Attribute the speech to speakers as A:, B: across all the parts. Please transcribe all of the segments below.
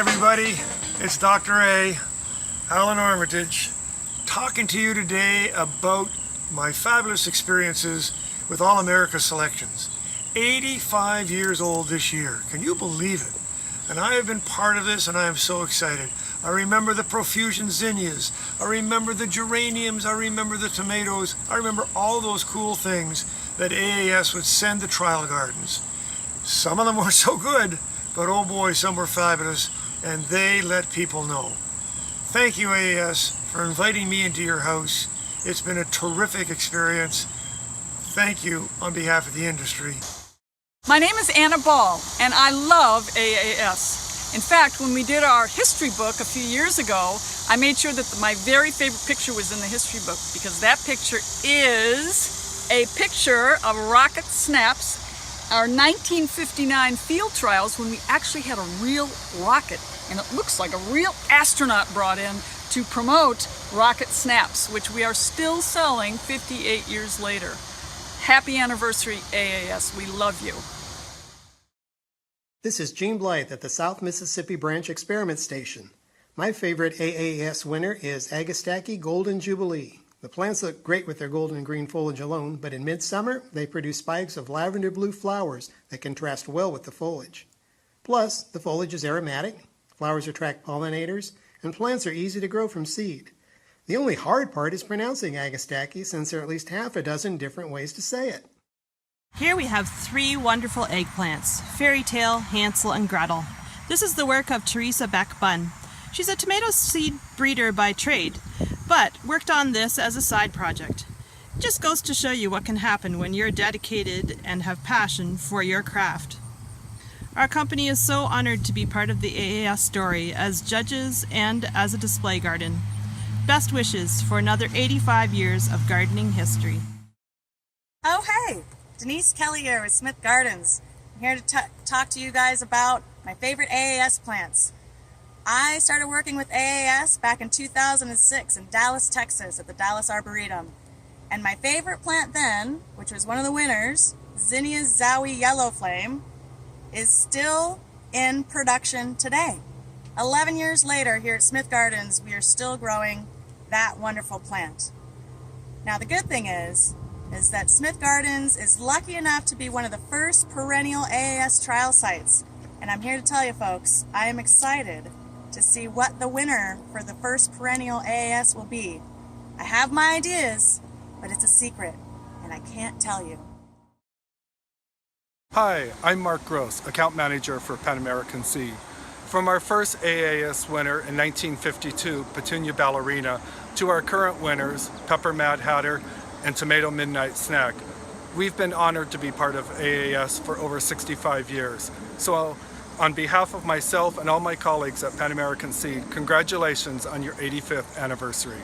A: everybody, it's Dr. A, Alan Armitage, talking to you today about my fabulous experiences with All America selections. 85 years old this year, can you believe it? And I have been part of this and I am so excited. I remember the profusion zinnias, I remember the geraniums, I remember the tomatoes, I remember all those cool things that AAS would send to trial gardens. Some of them were so good, but oh boy, some were fabulous, and they let people know. Thank you, AAS, for inviting me into your house. It's been a terrific experience. Thank you on behalf of the industry.
B: My name is Anna Ball, and I love AAS. In fact, when we did our history book a few years ago, I made sure that my very favorite picture was in the history book, because that picture is a picture of rocket snaps, our 1959 field trials when we actually had a real rocket, and it looks like a real astronaut brought in to promote rocket snaps, which we are still selling 58 years later. Happy anniversary, AAS. We love you.
C: This is Gene Blythe at the South Mississippi Branch Experiment Station. My favorite AAS winner is Agastache Golden Jubilee. The plants look great with their golden and green foliage alone, but in midsummer, they produce spikes of lavender blue flowers that contrast well with the foliage. Plus, the foliage is aromatic, flowers attract pollinators, and plants are easy to grow from seed. The only hard part is pronouncing Agastache, since there are at least half a dozen different ways to say it.
D: Here we have three wonderful eggplants, Fairy Tale, Hansel, and Gretel. This is the work of Teresa Beck-Bunn. She's a tomato seed breeder by trade, but worked on this as a side project. It just goes to show you what can happen when you're dedicated and have passion for your craft. Our company is so honored to be part of the AAS story as judges and as a display garden. Best wishes for another 85 years of gardening history.
E: Oh hey, Denise Kelly here with Smith Gardens. I'm here to talk to you guys about my favorite AAS plants. I started working with AAS back in 2006 in Dallas, Texas at the Dallas Arboretum. And my favorite plant then, which was one of the winners, Zinnia's Zowie Yellow Flame, is still in production today. 11 years later here at Smith Gardens, we are still growing that wonderful plant. Now the good thing is that Smith Gardens is lucky enough to be one of the first perennial AAS trial sites. And I'm here to tell you folks, I am excited to see what the winner for the first perennial AAS will be. I have my ideas, but it's a secret, and I can't tell you.
F: Hi, I'm Mark Gross, Account Manager for Pan American Seed. From our first AAS winner in 1952, Petunia Ballerina, to our current winners, Pepper Mad Hatter and Tomato Midnight Snack, we've been honored to be part of AAS for over 65 years. So on behalf of myself and all my colleagues at Pan American Seed, congratulations on your 85th anniversary.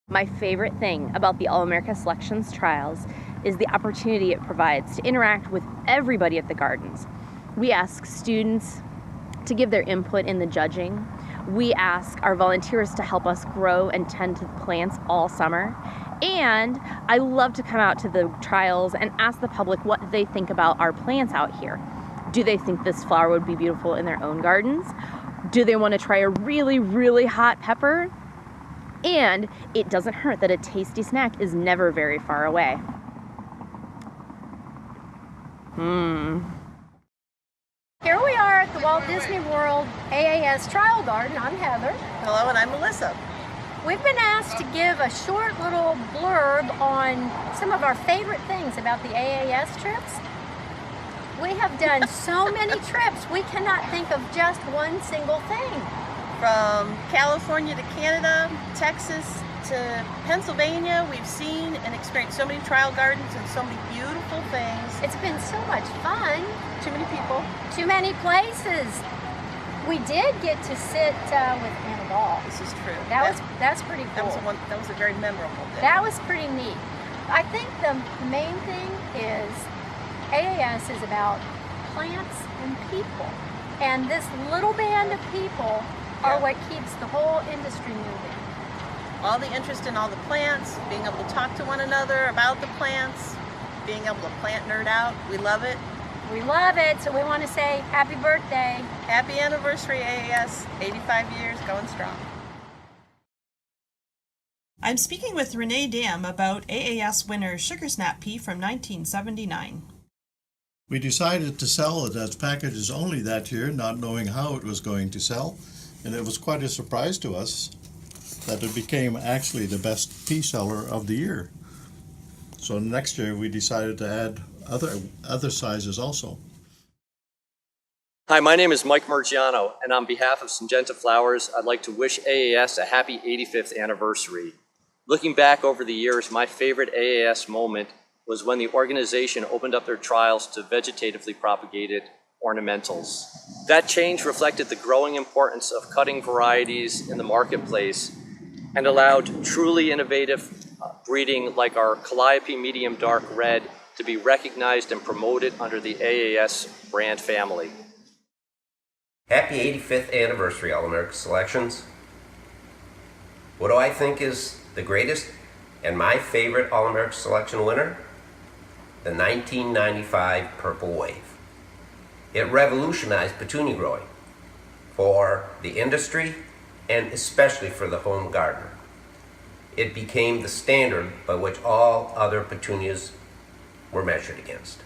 G: My favorite thing about the All America Selections trials is the opportunity it provides to interact with everybody at the gardens. We ask students to give their input in the judging. We ask our volunteers to help us grow and tend to plants all summer. And I love to come out to the trials and ask the public what they think about our plants out here. Do they think this flower would be beautiful in their own gardens? Do they want to try a really, really hot pepper? And it doesn't hurt that a tasty snack is never very far away.
H: Here we are at the Walt Disney World AAS Trial Garden. I'm Heather.
I: Hello, and I'm Melissa.
H: We've been asked to give a short little blurb on some of our favorite things about the AAS trips. We have done so many trips, we cannot think of just one single thing.
I: From California to Canada, Texas to Pennsylvania, we've seen and experienced so many trial gardens and so many beautiful things.
H: It's been so much fun.
I: Too many people.
H: Too many places. We did get to sit with Anna Ball.
I: This is true.
H: That's pretty cool.
I: That was a very memorable day.
H: That was pretty neat. I think the main thing is AAS is about plants and people. And this little band of people are what keeps the whole industry moving.
I: All the interest in all the plants, being able to talk to one another about the plants, being able to plant nerd out. We love it.
H: We love it, so we want to say happy birthday.
I: Happy anniversary, AAS. 85 years, going strong.
D: I'm speaking with Renee Dam about AAS winner Sugar Snap Pea from 1979.
J: We decided to sell it as packages only that year, not knowing how it was going to sell, and it was quite a surprise to us that it became actually the best pea seller of the year. So next year we decided to add other sizes also.
K: Hi, my name is Mike Murgiano, and on behalf of Syngenta Flowers, I'd like to wish AAS a happy 85th anniversary. Looking back over the years, my favorite AAS moment was when the organization opened up their trials to vegetatively propagated ornamentals. That change reflected the growing importance of cutting varieties in the marketplace and allowed truly innovative breeding like our Calliope Medium Dark Red to be recognized and promoted under the AAS brand family.
L: Happy 85th anniversary, All-America Selections. What do I think is the greatest and my favorite All-America Selection winner? The 1995 Purple Wave. It revolutionized petunia growing for the industry and especially for the home gardener. It became the standard by which all other petunias were measured against.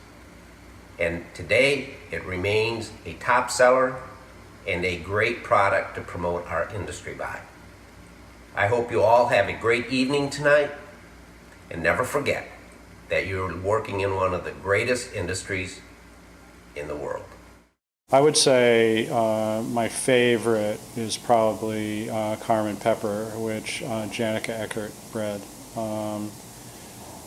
L: And today it remains a top seller and a great product to promote our industry by. I hope you all have a great evening tonight, and never forget that you're working in one of the greatest industries in the world.
M: I would say my favorite is probably Carmen Pepper, which Janica Eckert bred.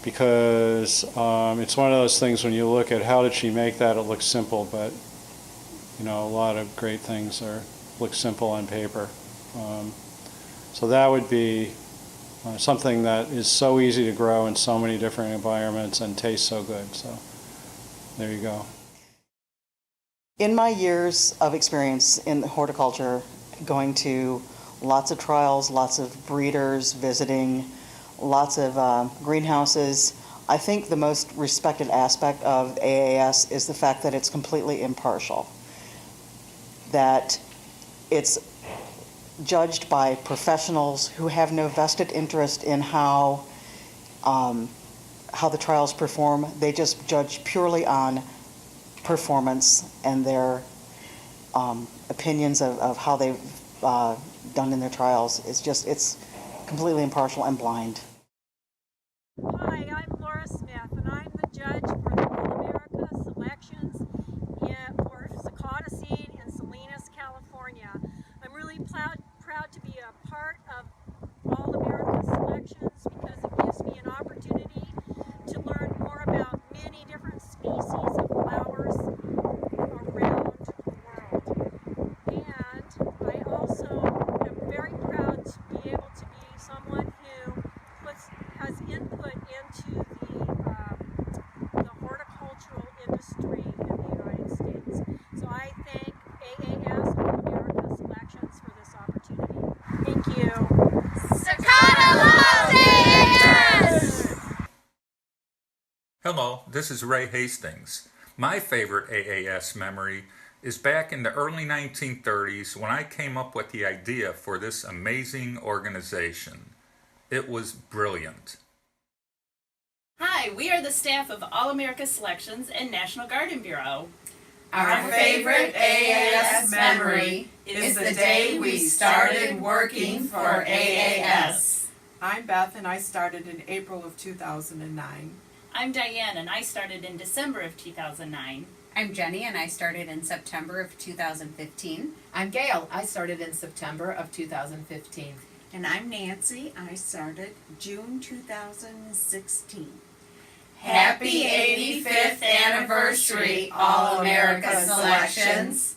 M: Because it's one of those things when you look at how did she make that, it looks simple, but you know, a lot of great things look simple on paper. So that would be something that is so easy to grow in so many different environments and tastes so good. So there you go.
N: In my years of experience in horticulture, going to lots of trials, lots of breeders, visiting lots of greenhouses, I think the most respected aspect of AAS is the fact that it's completely impartial. That it's judged by professionals who have no vested interest in how the trials perform. They just judge purely on performance and their opinions of how they've done in their trials. It's completely impartial and blind.
O: Hi, I'm Laura Smith, and I'm the judge for the All-America Selections for Sakata Seed in Salinas, California. I'm really proud to be a part of All-America Selections because it gives me an opportunity to learn more about many different species of flowers around the world. And I also am very proud to be able to be someone who has input into the horticultural industry in the United States. So I thank AAS All-America Selections for this opportunity. Thank you.
P: Sakata loves AAS!
Q: Hello, this is Ray Hastings. My favorite AAS memory is back in the early 1930s when I came up with the idea for this amazing organization. It was brilliant.
R: Hi, we are the staff of All-America Selections and National Garden Bureau.
P: Our favorite AAS memory is the day we started working for AAS.
S: I'm Beth, and I started in April of 2009.
R: I'm Diane, and I started in December of 2009.
T: I'm Jenny, and I started in September of 2015.
U: I'm Gail. I started in September of 2015.
V: And I'm Nancy. I started June 2016.
P: Happy 85th anniversary, All-America Selections.